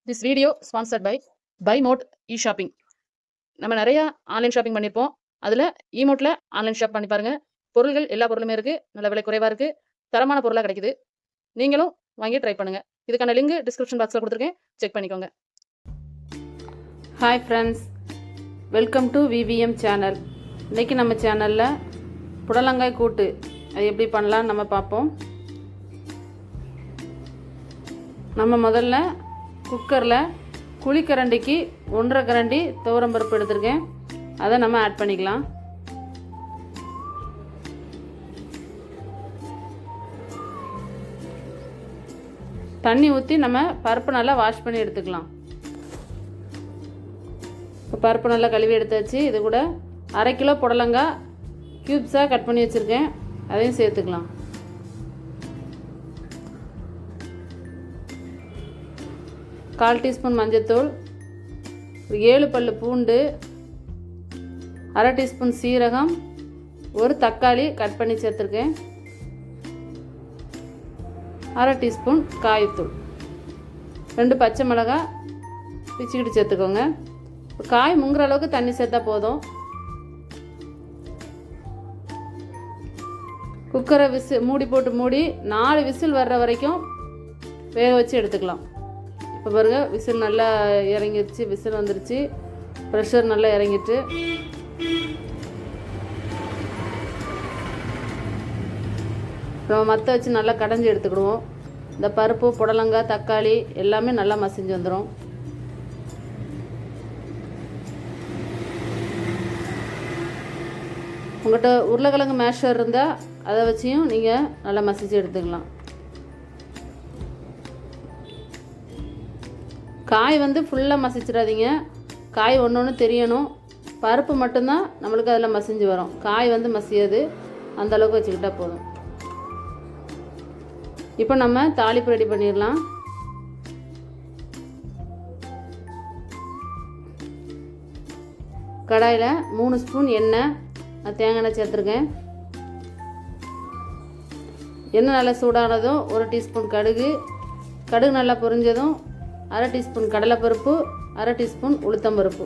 This video sponsored by mod e shopping. நம்ம நிறைய online shopping பண்ணியிருப்போம். அதில் இமோட்டில் ஆன்லைன் ஷாப் பண்ணி பாருங்கள். பொருள்கள் எல்லா பொருளுமே இருக்குது, நல்ல விலை குறைவாக இருக்குது, தரமான பொருளாக கிடைக்குது. நீங்களும் வாங்கி ட்ரை பண்ணுங்கள். இதுக்கான லிங்க் டிஸ்கிரிப்ஷன் பாக்ஸில் கொடுத்துருக்கேன், செக் பண்ணிக்கோங்க. Hi friends, welcome to VVM channel. இன்றைக்கி நம்ம சேனலில் புடலங்காய் கூட்டு அது எப்படி பண்ணலான்னு நம்ம பார்ப்போம். நம்ம முதல்ல குக்கரில் குழிக்கரண்டிக்கு 1.5 கரண்டி துவரம்பருப்பு எடுத்துருக்கேன். அதை நம்ம ஆட் பண்ணிக்கலாம். தண்ணி ஊற்றி நம்ம பருப்பு நல்லா வாஷ் பண்ணி எடுத்துக்கலாம். பருப்பு நல்லா கழுவி எடுத்தாச்சு. இது கூட 1/2 கிலோ புடலங்காய் க்யூப்ஸாக கட் பண்ணி வச்சுருக்கேன், அதையும் சேர்த்துக்கலாம். கால் டீஸ்பூன் மஞ்சத்தூள், 7 பல்லு பூண்டு, 1/2 டீஸ்பூன் சீரகம், ஒரு தக்காளி கட் பண்ணி சேர்த்துருக்கேன், 1/2 டீஸ்பூன் காயத்தூள், 2 பச்சை மிளகாய் பிச்சுக்கிட்டு சேர்த்துக்கோங்க. காய் முங்குற அளவுக்கு தண்ணி சேர்த்தா போதும். குக்கரை மூடி போட்டு 4 விசில் வர்ற வரைக்கும் வேக வச்சு எடுத்துக்கலாம். இப்போ பாருங்க, விசில் நல்லா இறங்கிடுச்சு, விசில் வந்துருச்சு, ப்ரெஷர் நல்லா இறங்கிட்டு. நம்ம மற்ற வச்சு நல்லா கடைஞ்சி எடுத்துக்கிடுவோம். இந்த பருப்பு, புடலங்காய், தக்காளி எல்லாமே நல்லா மசிஞ்சு வந்துடும். உங்கள்கிட்ட உருளைக்கிழங்கு மேஷர் இருந்தால் அதை வச்சியும் நீங்கள் நல்லா மசிச்சு எடுத்துக்கலாம். காய் ஃபுல்லாக மசிச்சிடாதீங்க. காய் ஒன்று தெரியணும். பருப்பு மட்டும்தான் நம்மளுக்கு அதில் மசிஞ்சு வரும். காய் மசியாது. அந்த அளவுக்கு வச்சுக்கிட்டால் போதும். இப்போ நம்ம தாளிப்பு ரெடி பண்ணிடலாம். கடாயில் 3 ஸ்பூன் எண்ணெய், தேங்காய் எண்ணெய் சேர்த்துருக்கேன். எண்ணெய் நல்லா சூடானதும் 1 டீஸ்பூன் கடுகு நல்லா பொரிஞ்சதும் 1/2 டீஸ்பூன் கடலைப்பருப்பு, 1/2 டீஸ்பூன் உளுத்தம்பருப்பு,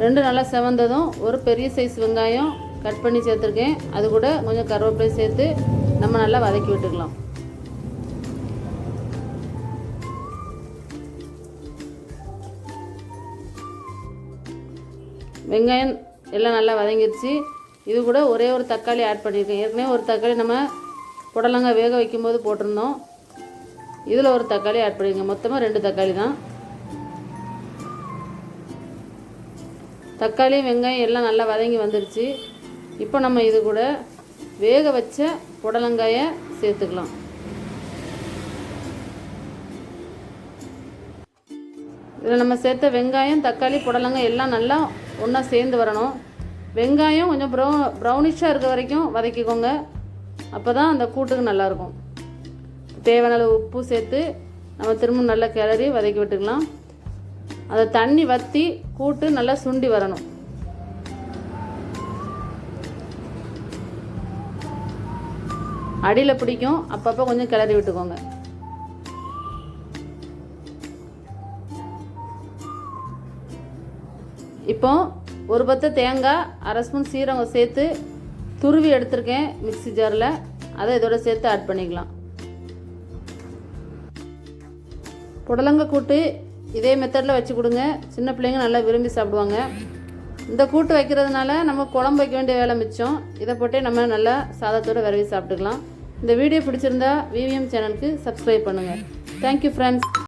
2 நல்லா செவந்ததும் ஒரு பெரிய சைஸ் வெங்காயம் கட் பண்ணி சேர்த்துருக்கேன். அது கூட கொஞ்சம் கருவேப்பிலை சேர்த்து நம்ம நல்லா வதக்கி விட்டுக்கலாம். வெங்காயம் எல்லாம் நல்லா வதங்கிடுச்சு. இது கூட ஒரே ஒரு தக்காளி ஆட் பண்ணியிருக்கேன். ஏற்கனவே ஒரு தக்காளி நம்ம புடலங்காய் வேக வைக்கும்போது போட்டிருந்தோம். இதில் ஒரு தக்காளி ஆட் பண்ணிடுங்க. மொத்தமாக 2 தக்காளி தான். தக்காளி வெங்காயம் எல்லாம் நல்லா வதங்கி வந்துருச்சு. இப்போ நம்ம இது கூட வேக வச்ச புடலங்காயை சேர்த்துக்கலாம். இதில் நம்ம சேர்த்த வெங்காயம், தக்காளி, புடலங்காய் எல்லாம் நல்லா ஒன்றா சேர்ந்து வரணும். வெங்காயம் கொஞ்சம் ப்ரௌனிஷாக இருக்க வரைக்கும் வதக்கிக்கோங்க. அப்போ தான் அந்த கூட்டுக்கு நல்லாயிருக்கும். தேவையான அளவு உப்பு சேர்த்து நம்ம திரும்ப நல்லா கிளறி வதக்கி விட்டுக்கலாம். அதை தண்ணி வற்றி கூட்டு நல்லா சுண்டி வரணும். அடியில் பிடிக்கும், அப்பப்போ கொஞ்சம் கிளறி விட்டுக்கோங்க. இப்போ ஒரு பத்து தேங்காய், 1/2 ஸ்பூன் சீரகம் சேர்த்து துருவி எடுத்திருக்கேன் மிக்ஸி ஜாரில். அதை இதோட சேர்த்து ஆட் பண்ணிக்கலாம். புடலங்காய் கூட்டு இதே மெத்தடில் வச்சு கொடுங்க. சின்ன பிள்ளைங்க நல்லா விரும்பி சாப்பிடுவாங்க. இந்த கூட்டு வைக்கிறதுனால நம்ம குழம்பு வைக்க வேண்டிய வேலை மிச்சம். இதை போட்டே நம்ம நல்லா சாதத்தோடு விரவி சாப்பிட்டுக்கலாம். இந்த வீடியோ பிடிச்சிருந்தா விவிஎம் சேனலுக்கு சப்ஸ்கிரைப் பண்ணுங்கள். Thank you friends.